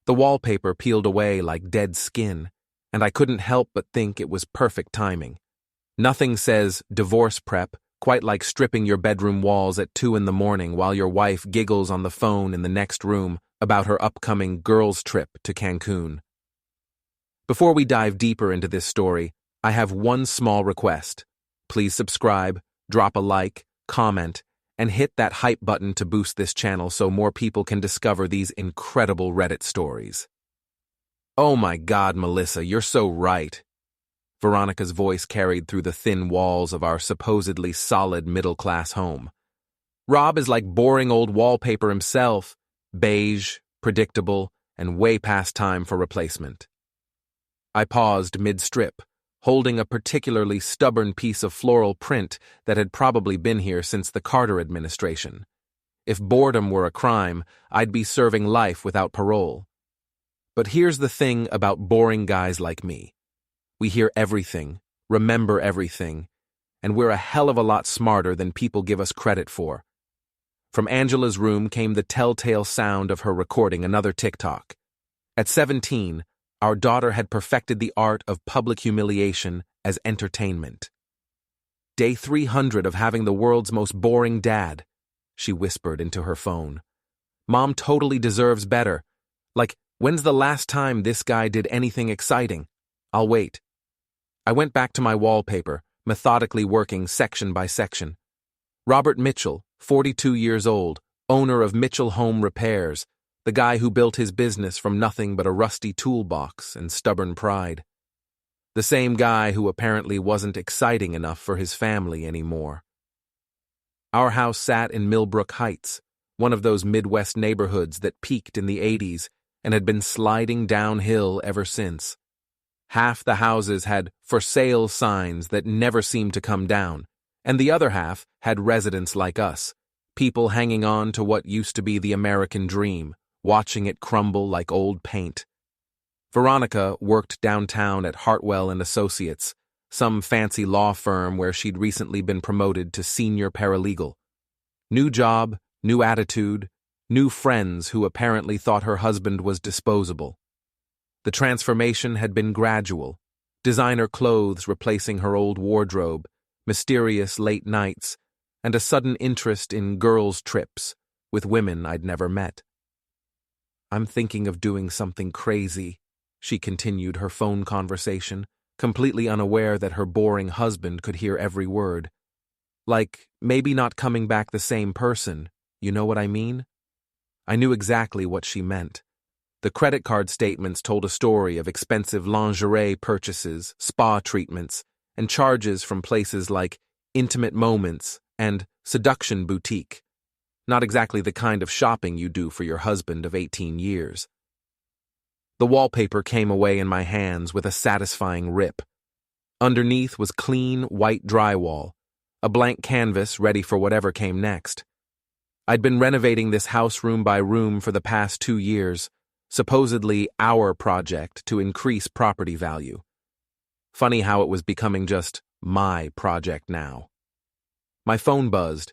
The wallpaper peeled away like dead skin, and I couldn't help but think it was perfect timing. Nothing says divorce prep quite like stripping your bedroom walls at 2 in the morning while your wife giggles on the phone in the next room about her upcoming girls' trip to Cancun. Before we dive deeper into this story, I have one small request. Please subscribe, drop a like, comment, and hit that hype button to boost this channel so more people can discover these incredible Reddit stories. Oh my God, Melissa, you're so right. Veronica's voice carried through the thin walls of our supposedly solid middle-class home. Rob is like boring old wallpaper himself, beige, predictable, and way past time for replacement. I paused mid-strip, holding a particularly stubborn piece of floral print that had probably been here since the Carter administration. If boredom were a crime, I'd be serving life without parole. But here's the thing about boring guys like me. We hear everything, remember everything, and we're a hell of a lot smarter than people give us credit for. From Angela's room came the telltale sound of her recording another TikTok. At 17, our daughter had perfected the art of public humiliation as entertainment. Day 300 of having the world's most boring dad, she whispered into her phone. Mom totally deserves better. Like, when's the last time this guy did anything exciting? I'll wait. I went back to my wallpaper, methodically working section by section. Robert Mitchell, 42 years old, owner of Mitchell Home Repairs, the guy who built his business from nothing but a rusty toolbox and stubborn pride. The same guy who apparently wasn't exciting enough for his family anymore. Our house sat in Millbrook Heights, one of those Midwest neighborhoods that peaked in the 80s and had been sliding downhill ever since. Half the houses had for sale signs that never seemed to come down, and the other half had residents like us, people hanging on to what used to be the American dream, watching it crumble like old paint. Veronica worked downtown at Hartwell and Associates, some fancy law firm where she'd recently been promoted to senior paralegal. New job, new attitude, new friends who apparently thought her husband was disposable. The transformation had been gradual, designer clothes replacing her old wardrobe, mysterious late nights, and a sudden interest in girls' trips with women I'd never met. I'm thinking of doing something crazy, she continued her phone conversation, completely unaware that her boring husband could hear every word. Like, maybe not coming back the same person, you know what I mean? I knew exactly what she meant. The credit card statements told a story of expensive lingerie purchases, spa treatments, and charges from places like Intimate Moments and Seduction Boutique. Not exactly the kind of shopping you do for your husband of 18 years. The wallpaper came away in my hands with a satisfying rip. Underneath was clean, white drywall, a blank canvas ready for whatever came next. I'd been renovating this house room by room for the past 2 years, supposedly our project to increase property value. Funny how it was becoming just my project now. My phone buzzed.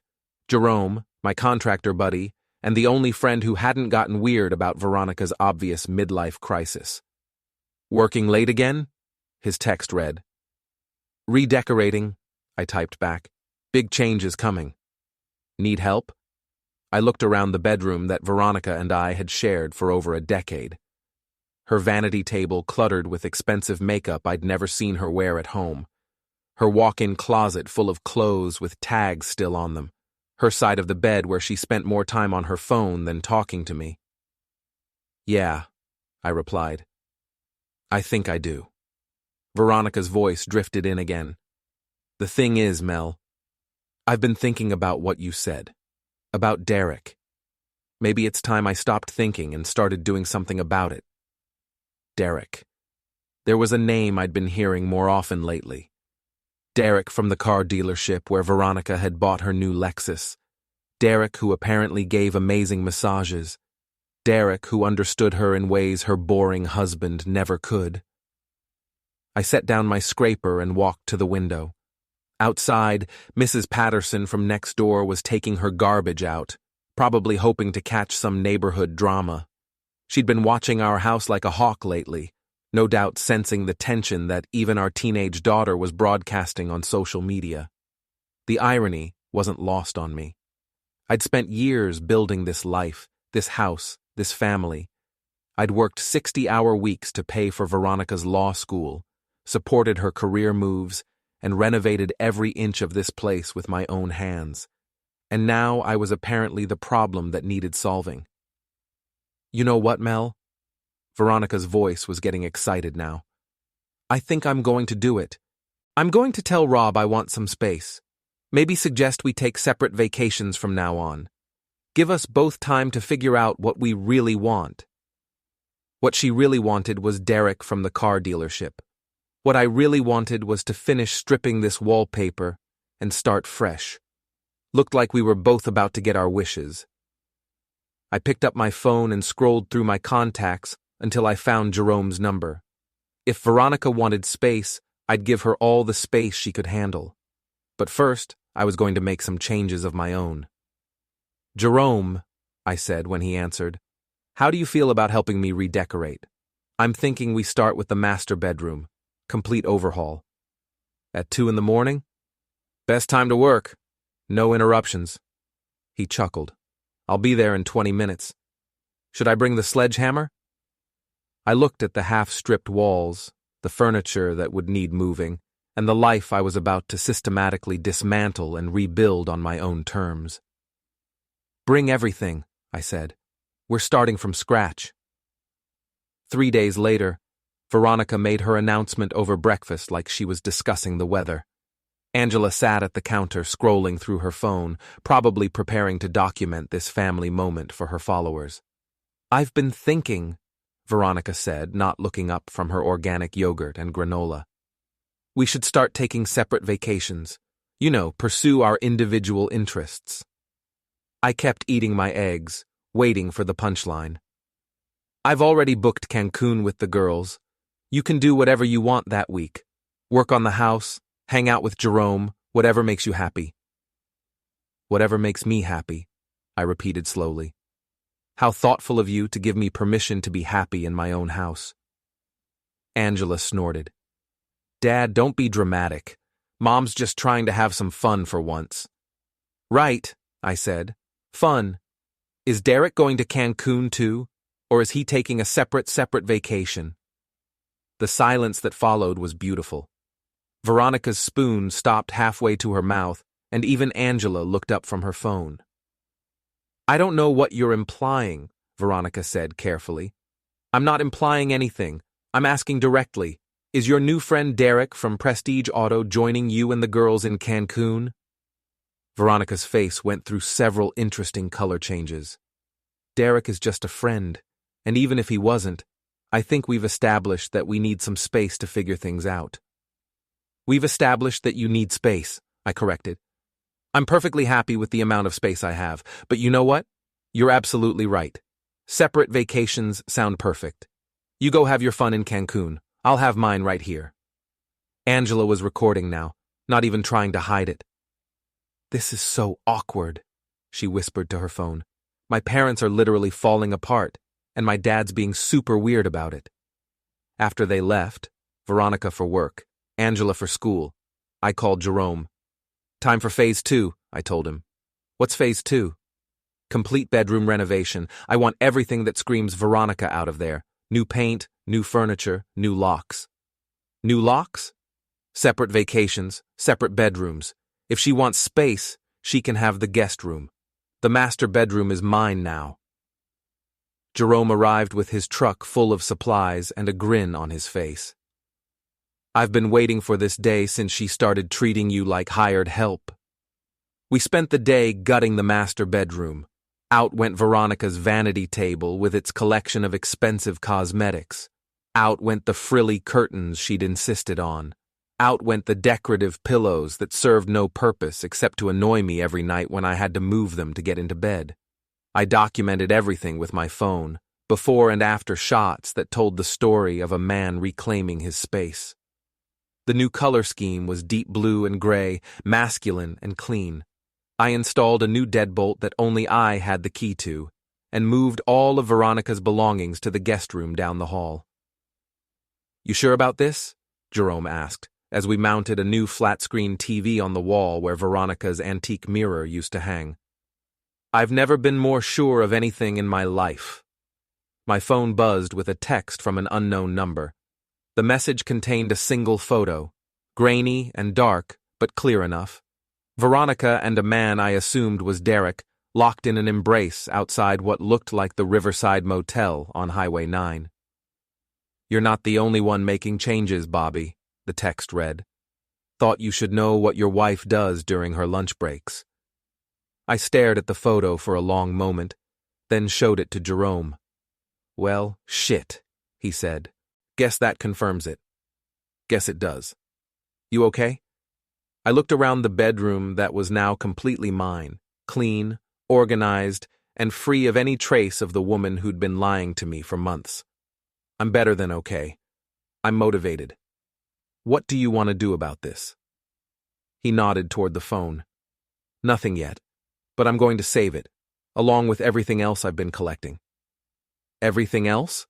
Jerome, my contractor buddy, and the only friend who hadn't gotten weird about Veronica's obvious midlife crisis. Working late again? His text read. Redecorating, I typed back. Big changes coming. Need help? I looked around the bedroom that Veronica and I had shared for over a decade. Her vanity table cluttered with expensive makeup I'd never seen her wear at home. Her walk-in closet full of clothes with tags still on them. Her side of the bed where she spent more time on her phone than talking to me. Yeah, I replied. I think I do. Veronica's voice drifted in again. The thing is, Mel, I've been thinking about what you said. About Derek. Maybe it's time I stopped thinking and started doing something about it. Derek. There was a name I'd been hearing more often lately. Derek from the car dealership where Veronica had bought her new Lexus. Derek who apparently gave amazing massages. Derek who understood her in ways her boring husband never could. I set down my scraper and walked to the window. Outside, Mrs. Patterson from next door was taking her garbage out, probably hoping to catch some neighborhood drama. She'd been watching our house like a hawk lately, no doubt sensing the tension that even our teenage daughter was broadcasting on social media. The irony wasn't lost on me. I'd spent years building this life, this house, this family. I'd worked 60-hour weeks to pay for Veronica's law school, supported her career moves, and renovated every inch of this place with my own hands. And now I was apparently the problem that needed solving. You know what, Mel? Veronica's voice was getting excited now. I think I'm going to do it. I'm going to tell Rob I want some space. Maybe suggest we take separate vacations from now on. Give us both time to figure out what we really want. What she really wanted was Derek from the car dealership. What I really wanted was to finish stripping this wallpaper and start fresh. Looked like we were both about to get our wishes. I picked up my phone and scrolled through my contacts until I found Jerome's number. If Veronica wanted space, I'd give her all the space she could handle. But first, I was going to make some changes of my own. Jerome, I said when he answered, how do you feel about helping me redecorate? I'm thinking we start with the master bedroom, complete overhaul. At 2 a.m? Best time to work. No interruptions. He chuckled. I'll be there in 20 minutes. Should I bring the sledgehammer? I looked at the half-stripped walls, the furniture that would need moving, and the life I was about to systematically dismantle and rebuild on my own terms. Bring everything, I said. We're starting from scratch. 3 days later, Veronica made her announcement over breakfast like she was discussing the weather. Angela sat at the counter scrolling through her phone, probably preparing to document this family moment for her followers. I've been thinking, Veronica said, not looking up from her organic yogurt and granola. We should start taking separate vacations. You know, pursue our individual interests. I kept eating my eggs, waiting for the punchline. I've already booked Cancun with the girls. You can do whatever you want that week. Work on the house, hang out with Jerome, whatever makes you happy. Whatever makes me happy, I repeated slowly. How thoughtful of you to give me permission to be happy in my own house. Angela snorted. Dad, don't be dramatic. Mom's just trying to have some fun for once. Right, I said. Fun. Is Derek going to Cancun too, or is he taking a separate vacation? The silence that followed was beautiful. Veronica's spoon stopped halfway to her mouth, and even Angela looked up from her phone. I don't know what you're implying, Veronica said carefully. I'm not implying anything. I'm asking directly. Is your new friend Derek from Prestige Auto joining you and the girls in Cancun? Veronica's face went through several interesting color changes. Derek is just a friend, and even if he wasn't, I think we've established that we need some space to figure things out. We've established that you need space, I corrected. I'm perfectly happy with the amount of space I have, but you know what? You're absolutely right. Separate vacations sound perfect. You go have your fun in Cancun. I'll have mine right here. Angela was recording now, not even trying to hide it. This is so awkward, she whispered to her phone. My parents are literally falling apart, and my dad's being super weird about it. After they left, Veronica for work, Angela for school, I called Jerome. Time for phase 2, I told him. What's phase 2? Complete bedroom renovation. I want everything that screams Veronica out of there. New paint, new furniture, new locks. New locks? Separate vacations, separate bedrooms. If she wants space, she can have the guest room. The master bedroom is mine now. Jerome arrived with his truck full of supplies and a grin on his face. I've been waiting for this day since she started treating you like hired help. We spent the day gutting the master bedroom. Out went Veronica's vanity table with its collection of expensive cosmetics. Out went the frilly curtains she'd insisted on. Out went the decorative pillows that served no purpose except to annoy me every night when I had to move them to get into bed. I documented everything with my phone, before and after shots that told the story of a man reclaiming his space. The new color scheme was deep blue and gray, masculine and clean. I installed a new deadbolt that only I had the key to, and moved all of Veronica's belongings to the guest room down the hall. "You sure about this?" Jerome asked, as we mounted a new flat-screen TV on the wall where Veronica's antique mirror used to hang. "I've never been more sure of anything in my life." My phone buzzed with a text from an unknown number. The message contained a single photo, grainy and dark, but clear enough. Veronica and a man I assumed was Derek, locked in an embrace outside what looked like the Riverside Motel on Highway 9. "You're not the only one making changes, Bobby," the text read. "Thought you should know what your wife does during her lunch breaks." I stared at the photo for a long moment, then showed it to Jerome. "Well, shit," he said. "Guess that confirms it." "Guess it does. You okay?" I looked around the bedroom that was now completely mine, clean, organized, and free of any trace of the woman who'd been lying to me for months. "I'm better than okay. I'm motivated. What do you want to do about this?" He nodded toward the phone. "Nothing yet, but I'm going to save it, along with everything else I've been collecting." "Everything else?"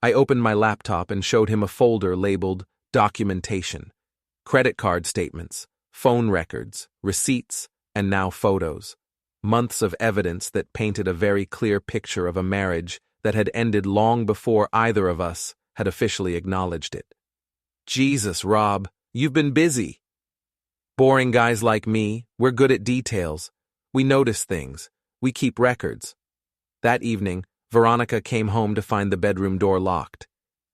I opened my laptop and showed him a folder labeled Documentation, credit card statements, phone records, receipts, and now photos. Months of evidence that painted a very clear picture of a marriage that had ended long before either of us had officially acknowledged it. "Jesus, Rob, you've been busy." "Boring guys like me, we're good at details. We notice things. We keep records." That evening, Veronica came home to find the bedroom door locked.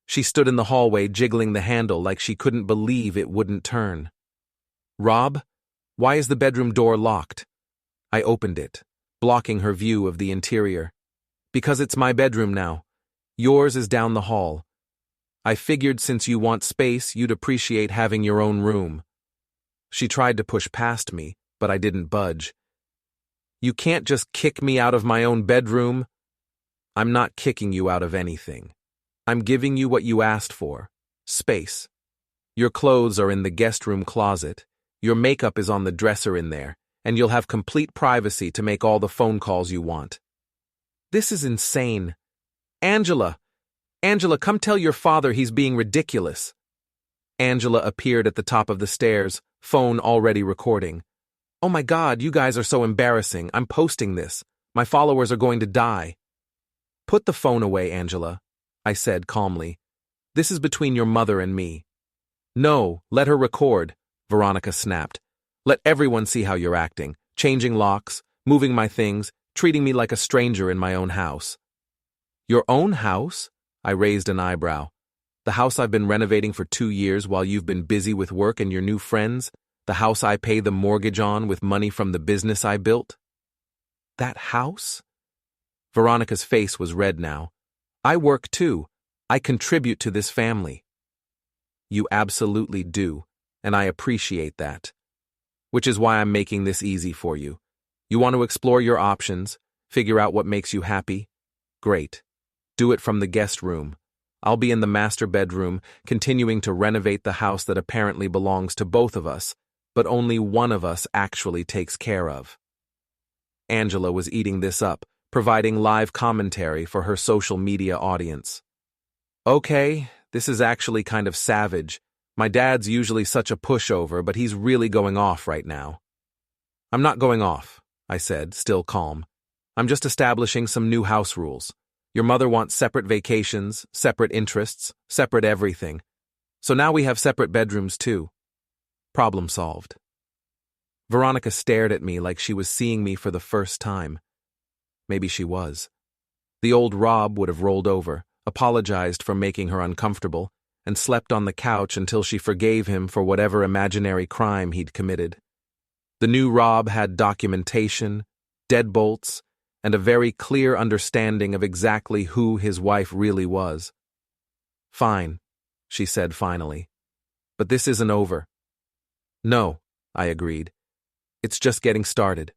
She stood in the hallway jiggling the handle like she couldn't believe it wouldn't turn. "Rob, why is the bedroom door locked?" I opened it, blocking her view of the interior. "Because it's my bedroom now. Yours is down the hall. I figured since you want space, you'd appreciate having your own room." She tried to push past me, but I didn't budge. "You can't just kick me out of my own bedroom." "I'm not kicking you out of anything. I'm giving you what you asked for. Space. Your clothes are in the guest room closet. Your makeup is on the dresser in there, and you'll have complete privacy to make all the phone calls you want." "This is insane. Angela, come tell your father he's being ridiculous." Angela appeared at the top of the stairs, phone already recording. "Oh my God, you guys are so embarrassing. I'm posting this. My followers are going to die." "Put the phone away, Angela," I said calmly. "This is between your mother and me." "No, let her record," Veronica snapped. "Let everyone see how you're acting, changing locks, moving my things, treating me like a stranger in my own house." "Your own house?" I raised an eyebrow. "The house I've been renovating for 2 years while you've been busy with work and your new friends? The house I pay the mortgage on with money from the business I built?" "That house?" Veronica's face was red now. "I work too. I contribute to this family." "You absolutely do, and I appreciate that. Which is why I'm making this easy for you. You want to explore your options, figure out what makes you happy? Great. Do it from the guest room. I'll be in the master bedroom, continuing to renovate the house that apparently belongs to both of us, but only one of us actually takes care of." Angela was eating this up, providing live commentary for her social media audience. "Okay, this is actually kind of savage. My dad's usually such a pushover, but he's really going off right now." "I'm not going off," I said, still calm. "I'm just establishing some new house rules. Your mother wants separate vacations, separate interests, separate everything. So now we have separate bedrooms too. Problem solved." Veronica stared at me like she was seeing me for the first time. Maybe she was. The old Rob would have rolled over, apologized for making her uncomfortable, and slept on the couch until she forgave him for whatever imaginary crime he'd committed. The new Rob had documentation, deadbolts, and a very clear understanding of exactly who his wife really was. "Fine," she said finally. "But this isn't over." "No," I agreed. "It's just getting started."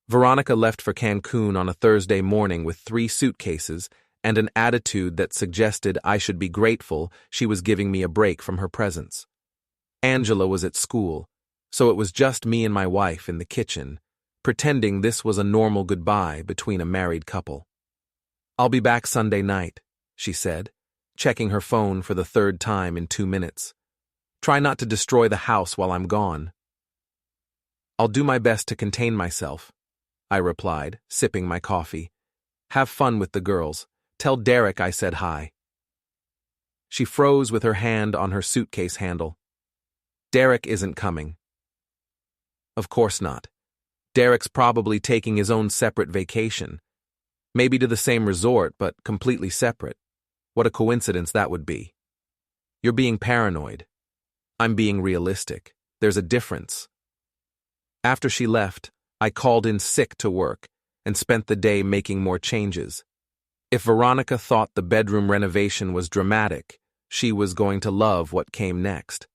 Veronica left for Cancun on a Thursday morning with 3 suitcases and an attitude that suggested I should be grateful she was giving me a break from her presence. Angela was at school, so it was just me and my wife in the kitchen, pretending this was a normal goodbye between a married couple. "I'll be back Sunday night," she said, checking her phone for the third time in 2 minutes. "Try not to destroy the house while I'm gone." "I'll do my best to contain myself," I replied, sipping my coffee. "Have fun with the girls. Tell Derek I said hi." She froze with her hand on her suitcase handle. "Derek isn't coming." "Of course not. Derek's probably taking his own separate vacation. Maybe to the same resort, but completely separate. What a coincidence that would be." "You're being paranoid. I'm being realistic. There's a difference." After she left, I called in sick to work and spent the day making more changes. If Veronica thought the bedroom renovation was dramatic, she was going to love what came next.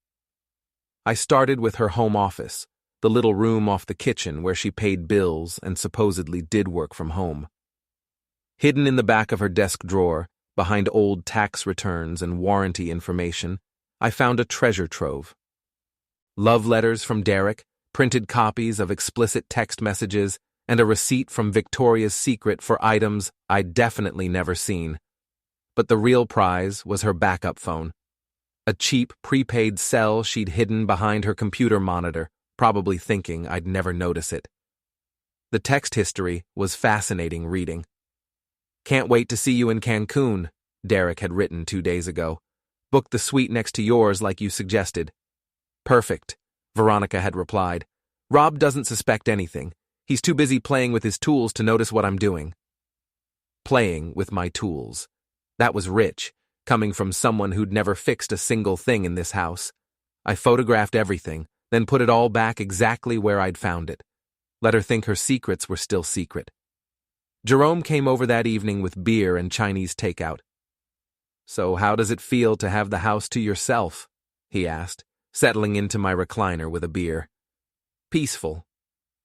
I started with her home office, the little room off the kitchen where she paid bills and supposedly did work from home. Hidden in the back of her desk drawer, behind old tax returns and warranty information, I found a treasure trove. Love letters from Derek, printed copies of explicit text messages, and a receipt from Victoria's Secret for items I'd definitely never seen. But the real prize was her backup phone. A cheap, prepaid cell she'd hidden behind her computer monitor, probably thinking I'd never notice it. The text history was fascinating reading. "Can't wait to see you in Cancun," Derek had written 2 days ago. "Book the suite next to yours like you suggested." "Perfect," Veronica had replied. "Rob doesn't suspect anything. He's too busy playing with his tools to notice what I'm doing." Playing with my tools. That was rich, coming from someone who'd never fixed a single thing in this house. I photographed everything, then put it all back exactly where I'd found it. Let her think her secrets were still secret. Jerome came over that evening with beer and Chinese takeout. "So how does it feel to have the house to yourself?" he asked, settling into my recliner with a beer. "Peaceful.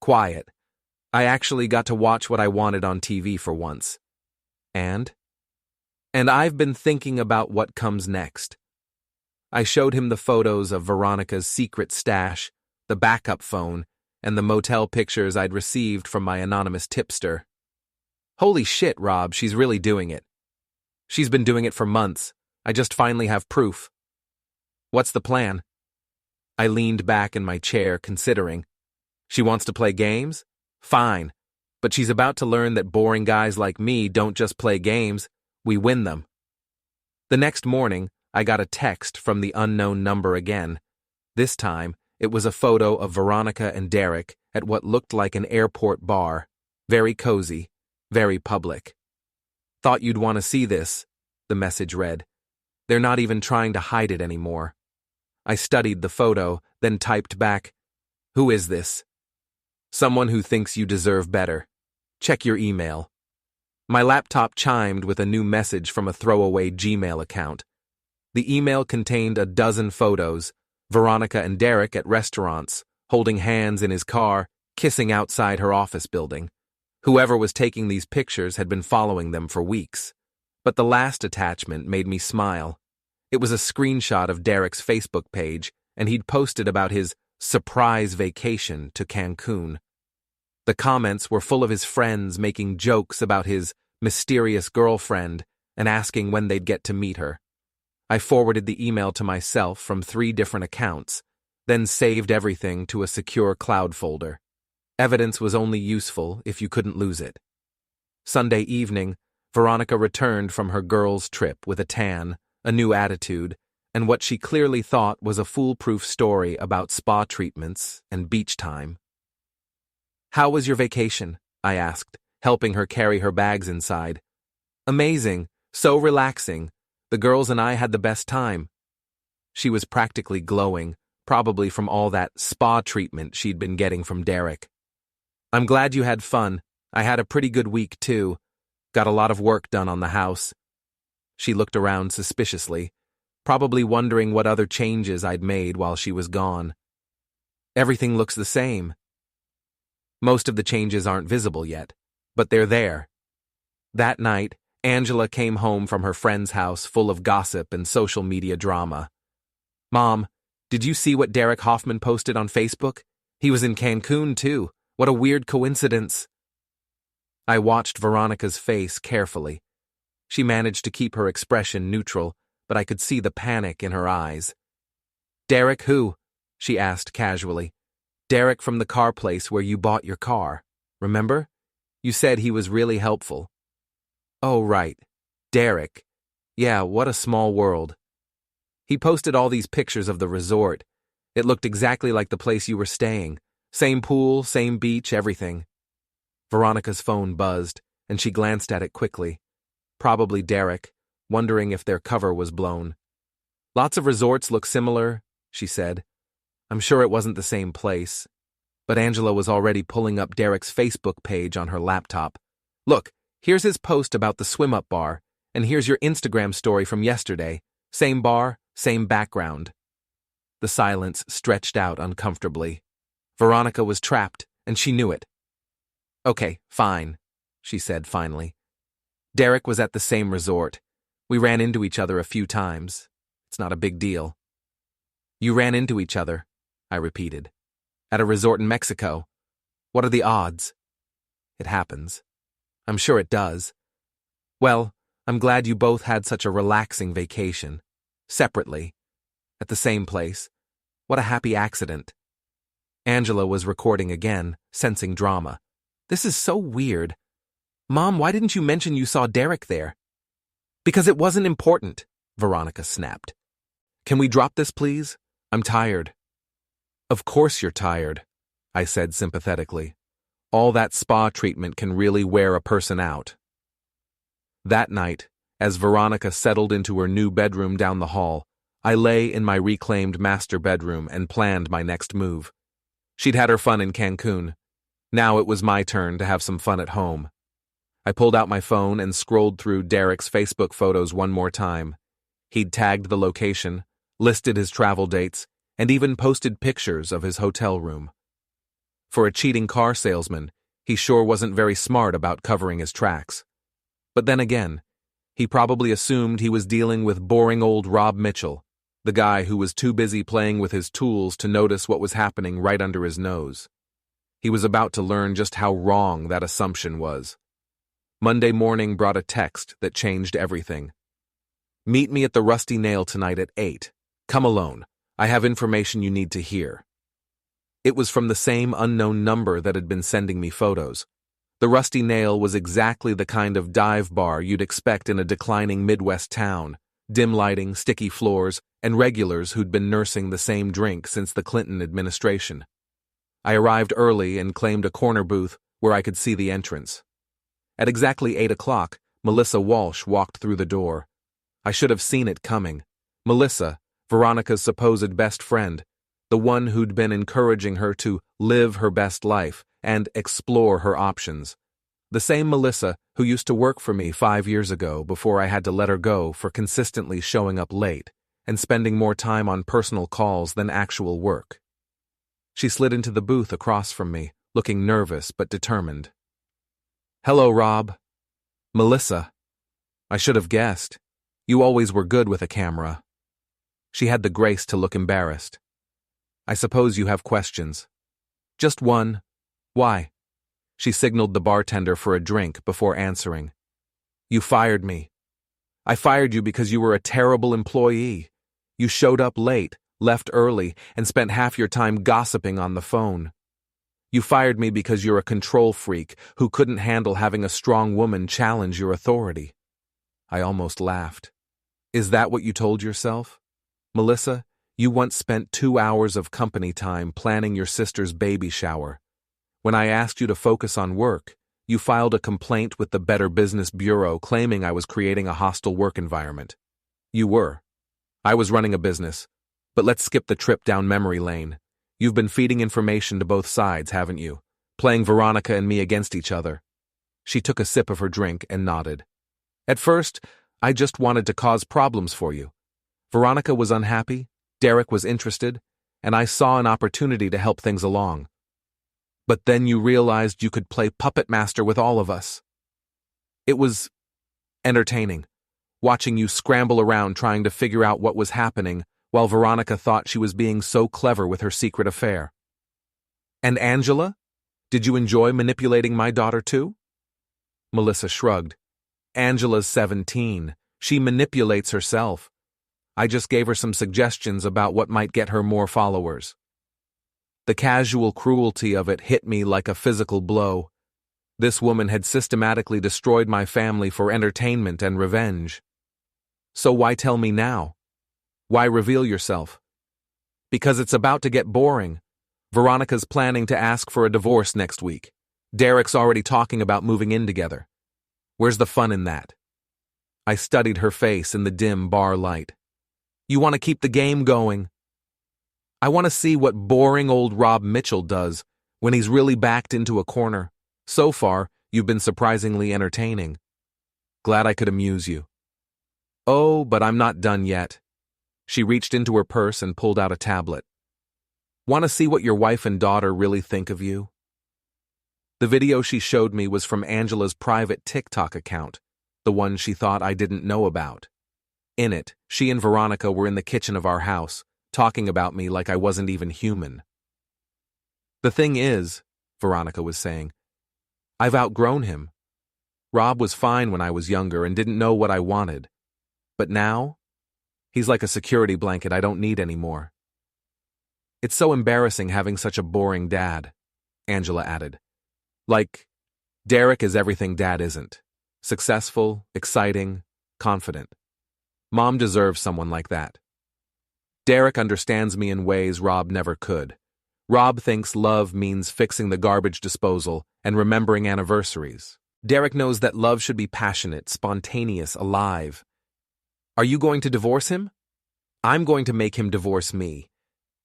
Quiet. I actually got to watch what I wanted on TV for once. And I've been thinking about what comes next." I showed him the photos of Veronica's secret stash, the backup phone, and the motel pictures I'd received from my anonymous tipster. "Holy shit, Rob, she's really doing it." "She's been doing it for months. I just finally have proof." "What's the plan?" I leaned back in my chair, considering. "She wants to play games? Fine. But she's about to learn that boring guys like me don't just play games, we win them." The next morning, I got a text from the unknown number again. This time, it was a photo of Veronica and Derek at what looked like an airport bar. Very cozy, very public. "Thought you'd want to see this," the message read. "They're not even trying to hide it anymore." I studied the photo, then typed back, "Who is this?" "Someone who thinks you deserve better. Check your email." My laptop chimed with a new message from a throwaway Gmail account. The email contained a dozen photos, Veronica and Derek at restaurants, holding hands in his car, kissing outside her office building. Whoever was taking these pictures had been following them for weeks. But the last attachment made me smile. It was a screenshot of Derek's Facebook page, and he'd posted about his surprise vacation to Cancun. The comments were full of his friends making jokes about his mysterious girlfriend and asking when they'd get to meet her. I forwarded the email to myself from 3 different accounts, then saved everything to a secure cloud folder. Evidence was only useful if you couldn't lose it. Sunday evening, Veronica returned from her girls' trip with a tan, a new attitude, and what she clearly thought was a foolproof story about spa treatments and beach time. "How was your vacation?" I asked, helping her carry her bags inside. "Amazing, so relaxing. The girls and I had the best time." She was practically glowing, probably from all that spa treatment she'd been getting from Derek. "I'm glad you had fun. I had a pretty good week, too. Got a lot of work done on the house." She looked around suspiciously, probably wondering what other changes I'd made while she was gone. "Everything looks the same." Most of the changes aren't visible yet, but they're there. That night, Angela came home from her friend's house full of gossip and social media drama. "Mom, did you see what Derek Hoffman posted on Facebook? He was in Cancun, too. What a weird coincidence. I watched Veronica's face carefully. She managed to keep her expression neutral, but I could see the panic in her eyes. Derek who? She asked casually. Derek from the car place where you bought your car. Remember? You said he was really helpful. Oh, right. Derek. Yeah, what a small world. He posted all these pictures of the resort. It looked exactly like the place you were staying. Same pool, same beach, everything. Veronica's phone buzzed, and she glanced at it quickly. Probably Derek, wondering if their cover was blown. Lots of resorts look similar, she said. I'm sure it wasn't the same place. But Angela was already pulling up Derek's Facebook page on her laptop. Look, here's his post about the swim-up bar, and here's your Instagram story from yesterday. Same bar, same background. The silence stretched out uncomfortably. Veronica was trapped, and she knew it. Okay, fine, she said finally. Derek was at the same resort. We ran into each other a few times. It's not a big deal. You ran into each other, I repeated. At a resort in Mexico. What are the odds? It happens. I'm sure it does. Well, I'm glad you both had such a relaxing vacation. Separately. At the same place. What a happy accident. Angela was recording again, sensing drama. This is so weird. Mom, why didn't you mention you saw Derek there? Because it wasn't important, Veronica snapped. Can we drop this, please? I'm tired. Of course you're tired, I said sympathetically. All that spa treatment can really wear a person out. That night, as Veronica settled into her new bedroom down the hall, I lay in my reclaimed master bedroom and planned my next move. She'd had her fun in Cancun. Now it was my turn to have some fun at home. I pulled out my phone and scrolled through Derek's Facebook photos one more time. He'd tagged the location, listed his travel dates, and even posted pictures of his hotel room. For a cheating car salesman, he sure wasn't very smart about covering his tracks. But then again, he probably assumed he was dealing with boring old Rob Mitchell, the guy who was too busy playing with his tools to notice what was happening right under his nose. He was about to learn just how wrong that assumption was. Monday morning brought a text that changed everything. Meet me at the Rusty Nail tonight at 8. Come alone. I have information you need to hear. It was from the same unknown number that had been sending me photos. The Rusty Nail was exactly the kind of dive bar you'd expect in a declining Midwest town. Dim lighting, sticky floors, and regulars who'd been nursing the same drink since the Clinton administration. I arrived early and claimed a corner booth where I could see the entrance. At exactly 8 o'clock, Melissa Walsh walked through the door. I should have seen it coming. Melissa, Veronica's supposed best friend, the one who'd been encouraging her to live her best life and explore her options. The same Melissa who used to work for me 5 years ago before I had to let her go for consistently showing up late and spending more time on personal calls than actual work. She slid into the booth across from me, looking nervous but determined. Hello, Rob. Melissa. I should have guessed. You always were good with a camera. She had the grace to look embarrassed. I suppose you have questions. Just one. Why? She signaled the bartender for a drink before answering. You fired me. I fired you because you were a terrible employee. You showed up late, left early, and spent half your time gossiping on the phone. You fired me because you're a control freak who couldn't handle having a strong woman challenge your authority. I almost laughed. Is that what you told yourself? Melissa, you once spent 2 hours of company time planning your sister's baby shower. When I asked you to focus on work, you filed a complaint with the Better Business Bureau claiming I was creating a hostile work environment. You were. I was running a business. But let's skip the trip down memory lane. You've been feeding information to both sides, haven't you? Playing Veronica and me against each other. She took a sip of her drink and nodded. At first, I just wanted to cause problems for you. Veronica was unhappy, Derek was interested, and I saw an opportunity to help things along. But then you realized you could play puppet master with all of us. It was entertaining, watching you scramble around trying to figure out what was happening while Veronica thought she was being so clever with her secret affair. And Angela? Did you enjoy manipulating my daughter too? Melissa shrugged. Angela's 17. She manipulates herself. I just gave her some suggestions about what might get her more followers. The casual cruelty of it hit me like a physical blow. This woman had systematically destroyed my family for entertainment and revenge. So why tell me now? Why reveal yourself? Because it's about to get boring. Veronica's planning to ask for a divorce next week. Derek's already talking about moving in together. Where's the fun in that? I studied her face in the dim bar light. You want to keep the game going? I want to see what boring old Rob Mitchell does when he's really backed into a corner. So far, you've been surprisingly entertaining. Glad I could amuse you. Oh, but I'm not done yet. She reached into her purse and pulled out a tablet. Want to see what your wife and daughter really think of you? The video she showed me was from Angela's private TikTok account, the one she thought I didn't know about. In it, she and Veronica were in the kitchen of our house, talking about me like I wasn't even human. The thing is, Veronica was saying, I've outgrown him. Rob was fine when I was younger and didn't know what I wanted. But now, he's like a security blanket I don't need anymore. It's so embarrassing having such a boring dad, Angela added. Like, Derek is everything Dad isn't. Successful, exciting, confident. Mom deserves someone like that. Derek understands me in ways Rob never could. Rob thinks love means fixing the garbage disposal and remembering anniversaries. Derek knows that love should be passionate, spontaneous, alive. Are you going to divorce him? I'm going to make him divorce me.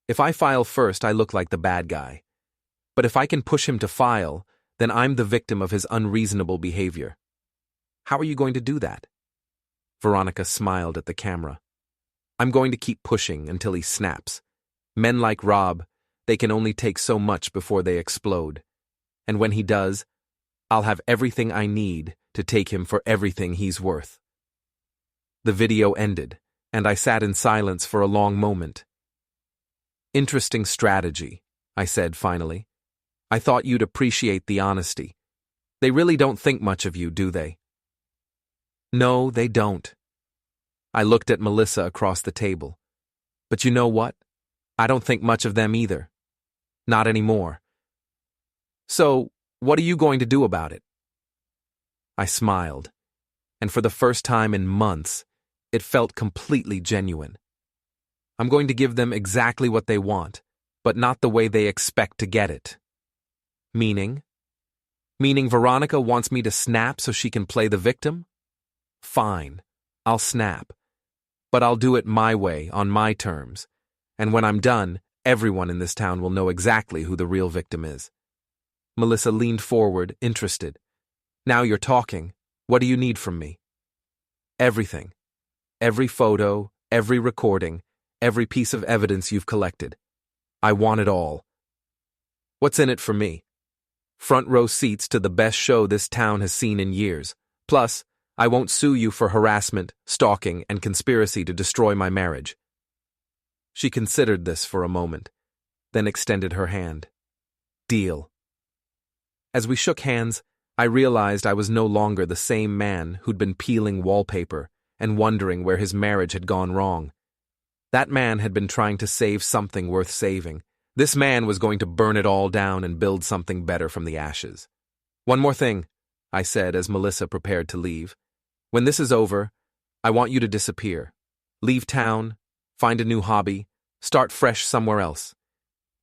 If I file first, I look like the bad guy. But if I can push him to file, then I'm the victim of his unreasonable behavior. How are you going to do that? Veronica smiled at the camera. I'm going to keep pushing until he snaps. Men like Rob, they can only take so much before they explode. And when he does, I'll have everything I need to take him for everything he's worth. The video ended, and I sat in silence for a long moment. Interesting strategy, I said finally. I thought you'd appreciate the honesty. They really don't think much of you, do they? No, they don't. I looked at Melissa across the table. But you know what? I don't think much of them either. Not anymore. So, what are you going to do about it? I smiled, and for the first time in months, it felt completely genuine. I'm going to give them exactly what they want, but not the way they expect to get it. Meaning? Meaning Veronica wants me to snap so she can play the victim? Fine, I'll snap. But I'll do it my way, on my terms. And when I'm done, everyone in this town will know exactly who the real victim is. Melissa leaned forward, interested. Now you're talking. What do you need from me? Everything. Every photo, every recording, every piece of evidence you've collected. I want it all. What's in it for me? Front row seats to the best show this town has seen in years. Plus, I won't sue you for harassment, stalking, and conspiracy to destroy my marriage. She considered this for a moment, then extended her hand. Deal. As we shook hands, I realized I was no longer the same man who'd been peeling wallpaper and wondering where his marriage had gone wrong. That man had been trying to save something worth saving. This man was going to burn it all down and build something better from the ashes. One more thing, I said as Melissa prepared to leave. When this is over, I want you to disappear. Leave town, find a new hobby, start fresh somewhere else.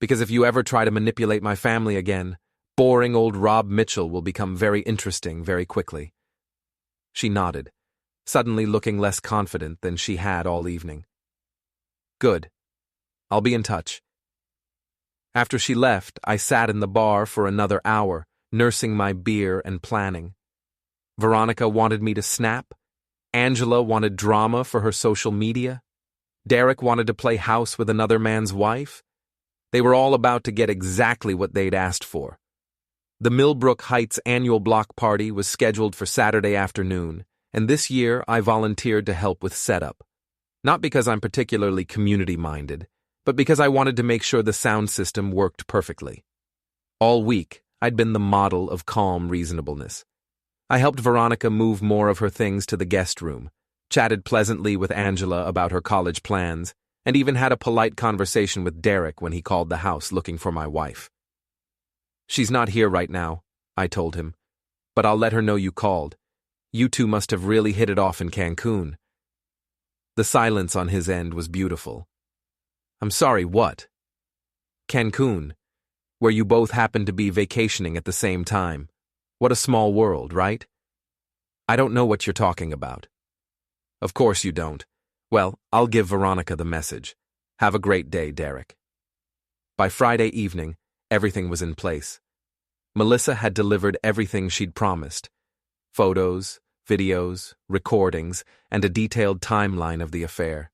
Because if you ever try to manipulate my family again, boring old Rob Mitchell will become very interesting very quickly. She nodded, suddenly looking less confident than she had all evening. Good. I'll be in touch. After she left, I sat in the bar for another hour, nursing my beer and planning. Veronica wanted me to snap. Angela wanted drama for her social media. Derek wanted to play house with another man's wife. They were all about to get exactly what they'd asked for. The Millbrook Heights annual block party was scheduled for Saturday afternoon, and this year I volunteered to help with setup. Not because I'm particularly community-minded, but because I wanted to make sure the sound system worked perfectly. All week, I'd been the model of calm reasonableness. I helped Veronica move more of her things to the guest room, chatted pleasantly with Angela about her college plans, and even had a polite conversation with Derek when he called the house looking for my wife. "She's not here right now," I told him, "but I'll let her know you called. You two must have really hit it off in Cancun." The silence on his end was beautiful. "I'm sorry, what?" "Cancun, where you both happened to be vacationing at the same time. What a small world, right?" "I don't know what you're talking about." "Of course you don't. Well, I'll give Veronica the message. Have a great day, Derek." By Friday evening, everything was in place. Melissa had delivered everything she'd promised: photos, videos, recordings, and a detailed timeline of the affair.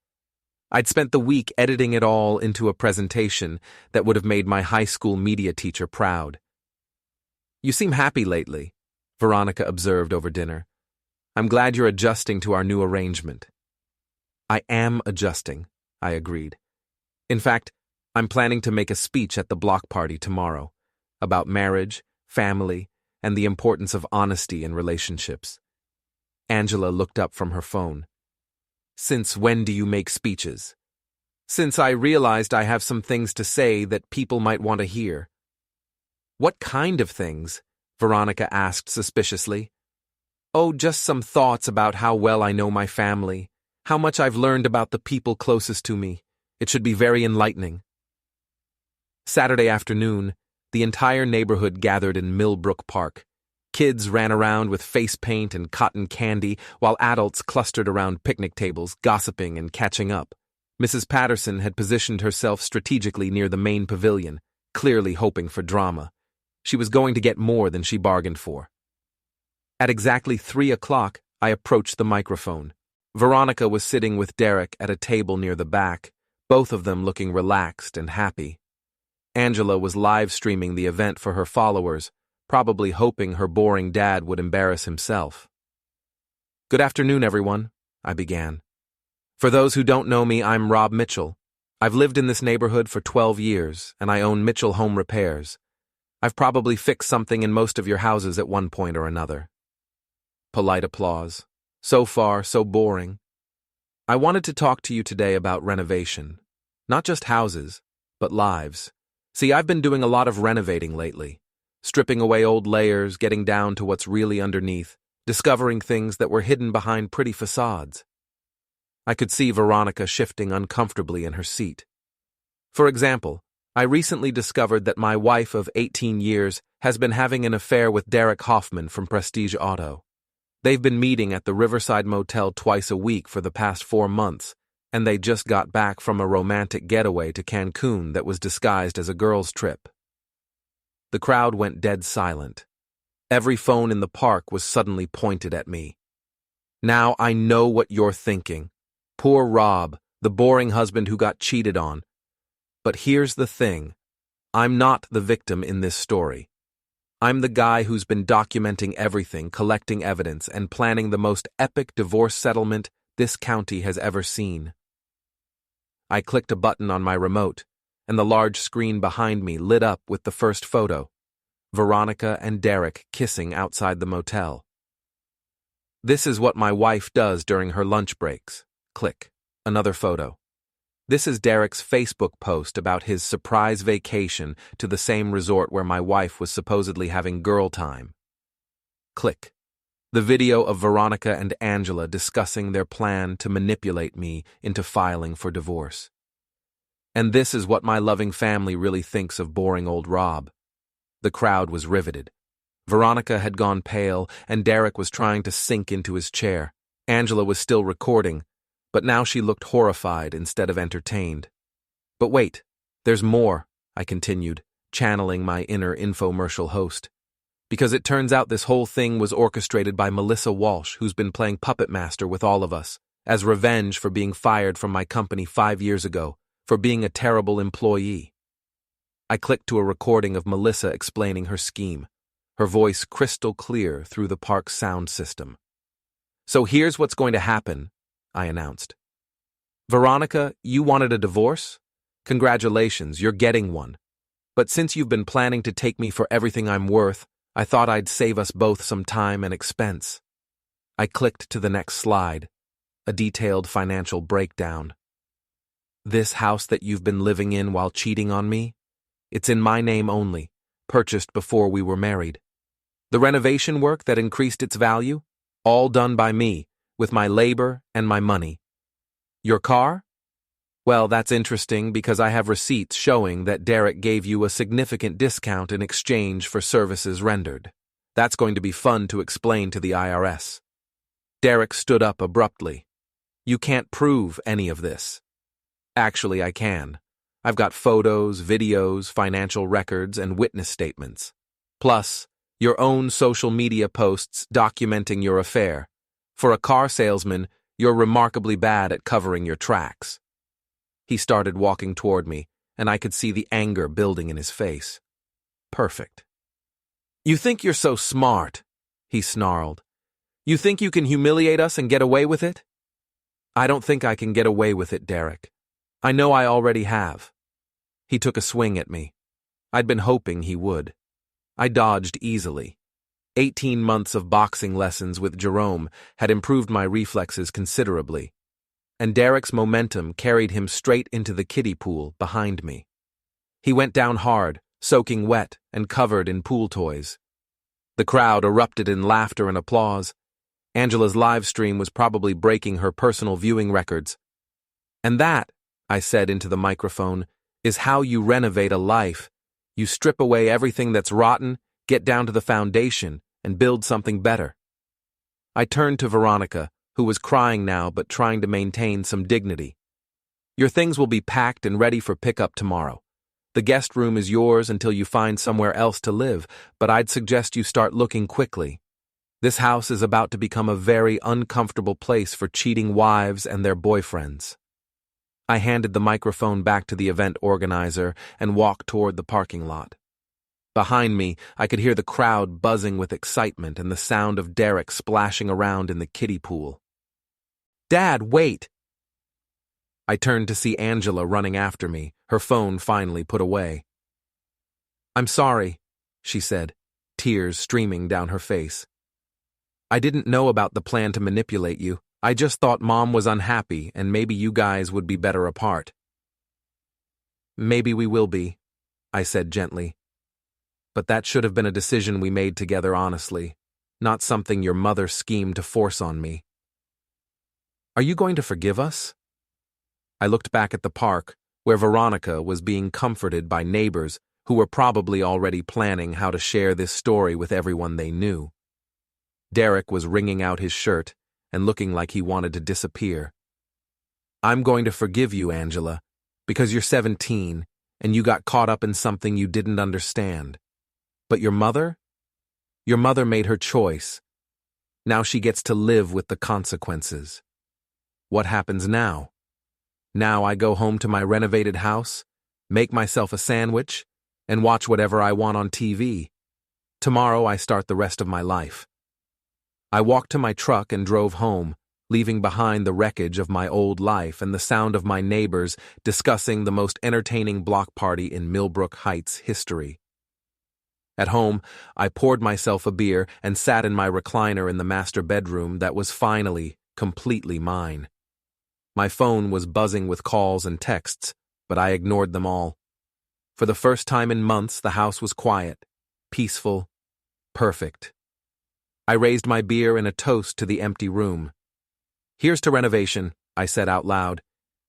I'd spent the week editing it all into a presentation that would have made my high school media teacher proud. "You seem happy lately," Veronica observed over dinner. "I'm glad you're adjusting to our new arrangement." "I am adjusting," I agreed. "In fact, I'm planning to make a speech at the block party tomorrow about marriage, family, and the importance of honesty in relationships." Angela looked up from her phone. "Since when do you make speeches?" "Since I realized I have some things to say that people might want to hear." "What kind of things?" Veronica asked suspiciously. "Oh, just some thoughts about how well I know my family, how much I've learned about the people closest to me. It should be very enlightening." Saturday afternoon, the entire neighborhood gathered in Millbrook Park. Kids ran around with face paint and cotton candy, while adults clustered around picnic tables, gossiping and catching up. Mrs. Patterson had positioned herself strategically near the main pavilion, clearly hoping for drama. She was going to get more than she bargained for. At exactly 3 o'clock, I approached the microphone. Veronica was sitting with Derek at a table near the back, both of them looking relaxed and happy. Angela was live streaming the event for her followers, probably hoping her boring dad would embarrass himself. "Good afternoon, everyone," I began. "For those who don't know me, I'm Rob Mitchell. I've lived in this neighborhood for 12 years, and I own Mitchell Home Repairs. I've probably fixed something in most of your houses at one point or another." Polite applause. So far, so boring. "I wanted to talk to you today about renovation. Not just houses, but lives. See, I've been doing a lot of renovating lately. Stripping away old layers, getting down to what's really underneath, discovering things that were hidden behind pretty facades." I could see Veronica shifting uncomfortably in her seat. "For example, I recently discovered that my wife of 18 years has been having an affair with Derek Hoffman from Prestige Auto. They've been meeting at the Riverside Motel twice a week for the past 4 months, and they just got back from a romantic getaway to Cancun that was disguised as a girls' trip." The crowd went dead silent. Every phone in the park was suddenly pointed at me. "Now I know what you're thinking. Poor Rob, the boring husband who got cheated on. But here's the thing. I'm not the victim in this story. I'm the guy who's been documenting everything, collecting evidence, and planning the most epic divorce settlement this county has ever seen." I clicked a button on my remote, and the large screen behind me lit up with the first photo: Veronica and Derek kissing outside the motel. "This is what my wife does during her lunch breaks." Click. Another photo. "This is Derek's Facebook post about his surprise vacation to the same resort where my wife was supposedly having girl time." Click. The video of Veronica and Angela discussing their plan to manipulate me into filing for divorce. "And this is what my loving family really thinks of boring old Rob." The crowd was riveted. Veronica had gone pale, and Derek was trying to sink into his chair. Angela was still recording, but now she looked horrified instead of entertained. "But wait, there's more," I continued, channeling my inner infomercial host. "Because it turns out this whole thing was orchestrated by Melissa Walsh, who's been playing puppet master with all of us, as revenge for being fired from my company 5 years ago, for being a terrible employee." I clicked to a recording of Melissa explaining her scheme, her voice crystal clear through the park's sound system. "So here's what's going to happen," I announced. "Veronica, you wanted a divorce? Congratulations, you're getting one. But since you've been planning to take me for everything I'm worth, I thought I'd save us both some time and expense. I clicked to the next slide, a detailed financial breakdown. This house that you've been living in while cheating on me? It's in my name only, purchased before we were married. The renovation work that increased its value? All done by me, with my labor and my money. Your car? Well, that's interesting because I have receipts showing that Derek gave you a significant discount in exchange for services rendered. That's going to be fun to explain to the IRS. Derek stood up abruptly. You can't prove any of this. Actually, I can. I've got photos, videos, financial records, and witness statements. Plus, your own social media posts documenting your affair. For a car salesman, you're remarkably bad at covering your tracks. He started walking toward me, and I could see the anger building in his face. Perfect. You think you're so smart, he snarled. You think you can humiliate us and get away with it? I don't think I can get away with it, Derek. I know I already have. He took a swing at me. I'd been hoping he would. I dodged easily. 18 months of boxing lessons with Jerome had improved my reflexes considerably, and Derek's momentum carried him straight into the kiddie pool behind me. He went down hard, soaking wet and covered in pool toys. The crowd erupted in laughter and applause. Angela's live stream was probably breaking her personal viewing records. And that, I said into the microphone, is how you renovate a life. You strip away everything that's rotten, get down to the foundation, and build something better. I turned to Veronica, who was crying now but trying to maintain some dignity. Your things will be packed and ready for pickup tomorrow. The guest room is yours until you find somewhere else to live, but I'd suggest you start looking quickly. This house is about to become a very uncomfortable place for cheating wives and their boyfriends. I handed the microphone back to the event organizer and walked toward the parking lot. Behind me, I could hear the crowd buzzing with excitement and the sound of Derek splashing around in the kiddie pool. Dad, wait! I turned to see Angela running after me, her phone finally put away. I'm sorry, she said, tears streaming down her face. I didn't know about the plan to manipulate you. I just thought Mom was unhappy and maybe you guys would be better apart. Maybe we will be, I said gently. But that should have been a decision we made together honestly, not something your mother schemed to force on me. Are you going to forgive us? I looked back at the park, where Veronica was being comforted by neighbors who were probably already planning how to share this story with everyone they knew. Derek was wringing out his shirt and looking like he wanted to disappear. I'm going to forgive you, Angela, because you're 17 and you got caught up in something you didn't understand. But your mother? Your mother made her choice. Now she gets to live with the consequences. What happens now? Now I go home to my renovated house, make myself a sandwich, and watch whatever I want on TV. Tomorrow I start the rest of my life. I walked to my truck and drove home, leaving behind the wreckage of my old life and the sound of my neighbors discussing the most entertaining block party in Millbrook Heights history. At home, I poured myself a beer and sat in my recliner in the master bedroom that was finally completely mine. My phone was buzzing with calls and texts, but I ignored them all. For the first time in months, the house was quiet, peaceful, perfect. I raised my beer in a toast to the empty room. Here's to renovation, I said out loud,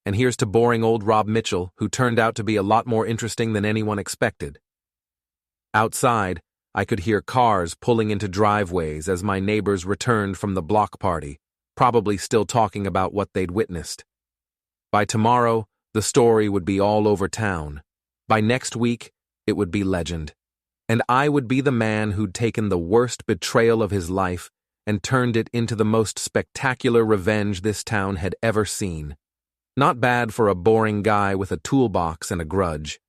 and here's to boring old Rob Mitchell, who turned out to be a lot more interesting than anyone expected. Outside, I could hear cars pulling into driveways as my neighbors returned from the block party, probably still talking about what they'd witnessed. By tomorrow, the story would be all over town. By next week, it would be legend. And I would be the man who'd taken the worst betrayal of his life and turned it into the most spectacular revenge this town had ever seen. Not bad for a boring guy with a toolbox and a grudge.